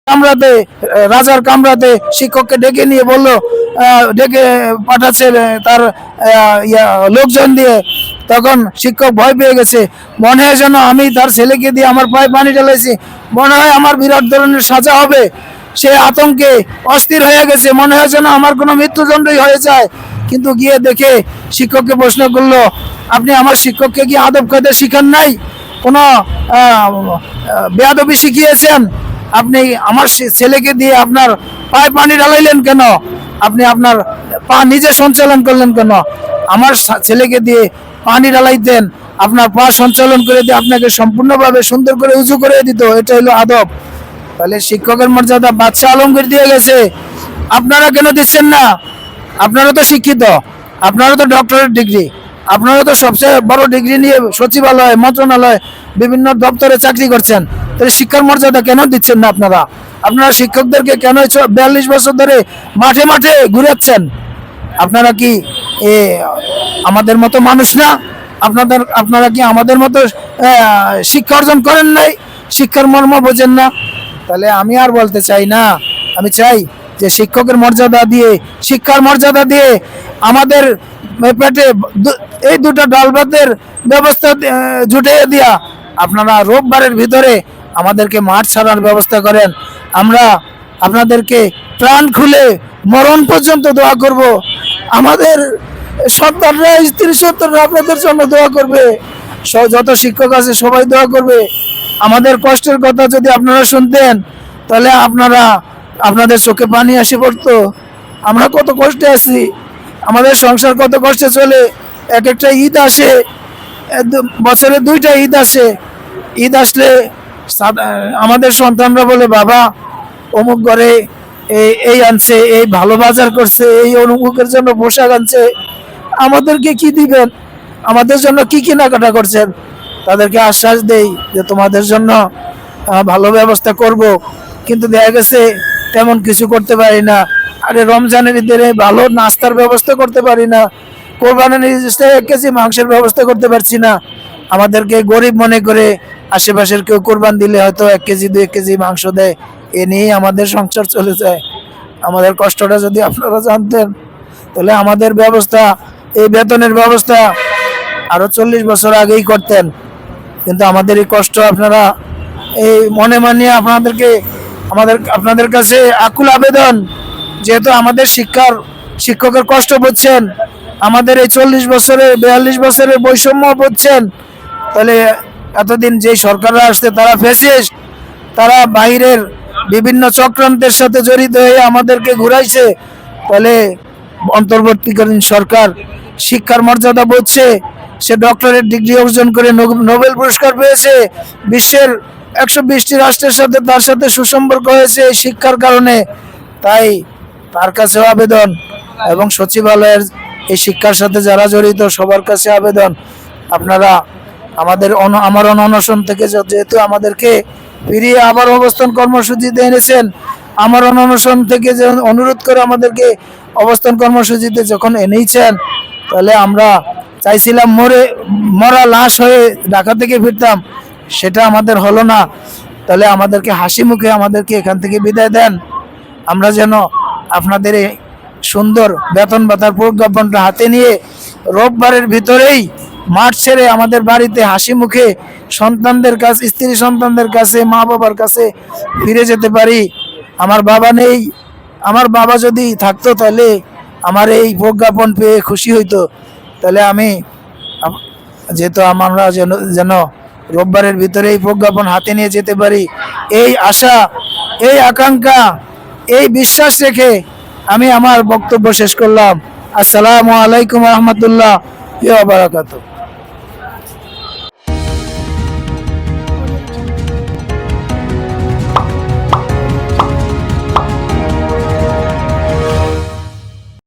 কামরাতে রাজার কামরাতে শিক্ষককে ডেকে নিয়ে বলল, ডেকে পাঠাচ্ছে তার লোকজন দিয়ে। তখন শিক্ষক ভয় পেয়ে গেছে, মনে হয় যেন আমি তার ছেলেকে দিয়ে আমার পায়ে পানি ঢালাইছি, মনে হয় আমার বিরাট ধরনের সাজা হবে। সে আতঙ্কে অস্থির হয়ে গেছে, মনে হয় যেন আমার কোনো মৃত্যুদণ্ডই হয়ে যায়। কিন্তু গিয়ে দেখে শিক্ষককে প্রশ্ন করলো, আপনি আমার শিক্ষককে কি আদব কায়দা শিখান নাই? কোনো বেয়াদবি শিখিয়েছেন? আপনি আমার ছেলেকে দিয়ে আপনার পায়ে পানি ঢালাইলেন কেন? আপনি আপনার পা নিজে সঞ্চালন করলেন কেন? আমার ছেলেকে দিয়ে পানি ঢালাইতেন, আপনার পা সঞ্চালন করে দিয়ে আপনাকে সম্পূর্ণভাবে সুন্দর করে উঁচু করে দিত। এটা হলো আদব। তাহলে শিক্ষকের মর্যাদা বাদশাহ আলমগীর দিয়ে গেছে, আপনারা কেন দিচ্ছেন না? আপনারা তো শিক্ষিত, আপনারা তো ডক্টরেট ডিগ্রি, আপনারা তো সবচেয়ে বড় ডিগ্রি নিয়ে সচিবালয়, মন্ত্রণালয়, বিভিন্ন দপ্তরে চাকরি করছেন। তাহলে শিক্ষার মর্যাদা কেন দিচ্ছেন না আপনারা? আপনারা শিক্ষকদেরকে কেন 42 বছর ধরে মাঠে মাঠে ঘুরাচ্ছেন? আপনারা কি আমাদের মতো মানুষ না? আপনারা কি আমাদের মতো শিক্ষা অর্জন করেন নাই? শিক্ষার মর্ম বোঝেন না? তাহলে আমি আর বলতে চাই না, আমি চাই যে শিক্ষকের মর্যাদা দিয়ে, শিক্ষার মর্যাদা দিয়ে আমাদের পেটে এই দুটো ডাল ভাতের ব্যবস্থা জুটিয়ে দিয়া আপনারা রোববারের ভিতরে আমাদেরকে মাঠ ছাড়ার ব্যবস্থা করেন। আমরা আপনাদেরকে প্রাণ খুলে মরণ পর্যন্ত দোয়া করব। আমাদের সন্তানরা, স্ত্রী সন্তানরা আপনাদের জন্য দোয়া করবে, যত শিক্ষক আছে সবাই দোয়া করবে। আমাদের কষ্টের কথা যদি আপনারা শুনতেন, তাহলে আপনাদের চোখে পানি আসে পড়তো। আমরা কত কষ্টে আছি, আমাদের সংসার কত কষ্টে চলে। এক একটা ঈদ আসে, বছরে 2টা ঈদ আসে। ঈদ আসলে আমাদের সন্তানরা বলে, বাবা অমুক ঘরে এই আনছে, এই ভালো বাজার করছে, এই অমুকের জন্য পোশাক আনছে, আমাদেরকে কি দিবেন? আমাদের জন্য কি কেনাকাটা করছেন? তাদেরকে আশ্বাস দেই যে তোমাদের জন্য ভালো ব্যবস্থা করব। কিন্তু দেখা গেছে তেমন কিছু করতে পারি না। আরে রমজানের ঈদের ভালো নাস্তার ব্যবস্থা করতে পারি না, কোরবানির ঈদে 1 কেজি মাংসের ব্যবস্থা করতে পারছি না। আমাদেরকে গরিব মনে করে আশেপাশের কেউ কোরবান দিলে হয়তো 1 কেজি 2 কেজি মাংস দেয়, এ নিয়েই আমাদের সংসার চলে যায়। আমাদের কষ্টটা যদি আপনারা জানতেন, তাহলে আমাদের ব্যবস্থা, এই বেতনের ব্যবস্থা আরো 40 বছর আগেই করতেন। কিন্তু আমাদের এই কষ্ট আপনারা এই মনে মানিয়ে আপনাদের কাছে আকুল আবেদন, যেহেতু আমাদের শিক্ষকের কষ্ট বুঝছেন, আমাদের এই 40 বছরের 42 বছরের বৈষম্য বুঝছেন, তাহলে এতদিন যে সরকাররা আসছে তারা ফ্যাসিস্ট, তারা বাইরের বিভিন্ন চক্রান্তের সাথে জড়িত হয়ে আমাদেরকে ঘুরাইছে। তাহলে অন্তর্বর্তীকালীন সরকার শিক্ষার মর্যাদা বুঝছে, সে ডক্টরেট ডিগ্রি অর্জন করে নোবেল পুরস্কার পেয়েছে, বিশ্বের 120টি রাষ্ট্রের সাথে তার সাথে সুসম্পর্ক হয়েছে এই শিক্ষার কারণে। তাই তার কাছেও আবেদন, এবং সচিবালয়ের এই শিক্ষার সাথে যারা জড়িত সবার কাছে আবেদন, আপনারা আমার অনশন থেকে যেহেতু আমাদেরকে ফিরিয়ে আবার অবস্থান কর্মসূচিতে এনেছেন, আমার অনশন থেকে যে অনুরোধ করে আমাদেরকে অবস্থান কর্মসূচিতে যখন এনেইছেন, তাহলে আমরা চাইছিলাম মরা লাশ হয়ে ঢাকা থেকে ফিরতাম, সেটা আমাদের হলো না। তাহলে আমাদেরকে হাসি মুখে আমাদেরকে এখান থেকে বিদায় দেন। আমরা যেন আপনাদের এই সুন্দর বেতন ভাতার প্রজ্ঞাপনটা হাতে নিয়ে রোববারের ভিতরেই মাঠ ছেড়ে আমাদের বাড়িতে হাসি মুখে সন্তানদের কাছে, স্ত্রী সন্তানদের কাছে, মা বাবার কাছে ফিরে যেতে পারি। আমার বাবা নেই, আমার বাবা যদি থাকতো তাহলে আমার এই প্রজ্ঞাপন পেয়ে খুশি হইতো। তাহলে আমি যেহেতু আমরা যেন রোববারের ভিতরে এই প্রজ্ঞাপন হাতে নিয়ে যেতে পারি, এই আশা, এই আকাঙ্ক্ষা, এই বিশ্বাস রেখে আমি আমার বক্তব্য শেষ করলাম। আসসালামু আলাইকুম রহমতুল্লাহ ওয়া বারাকাতুহু।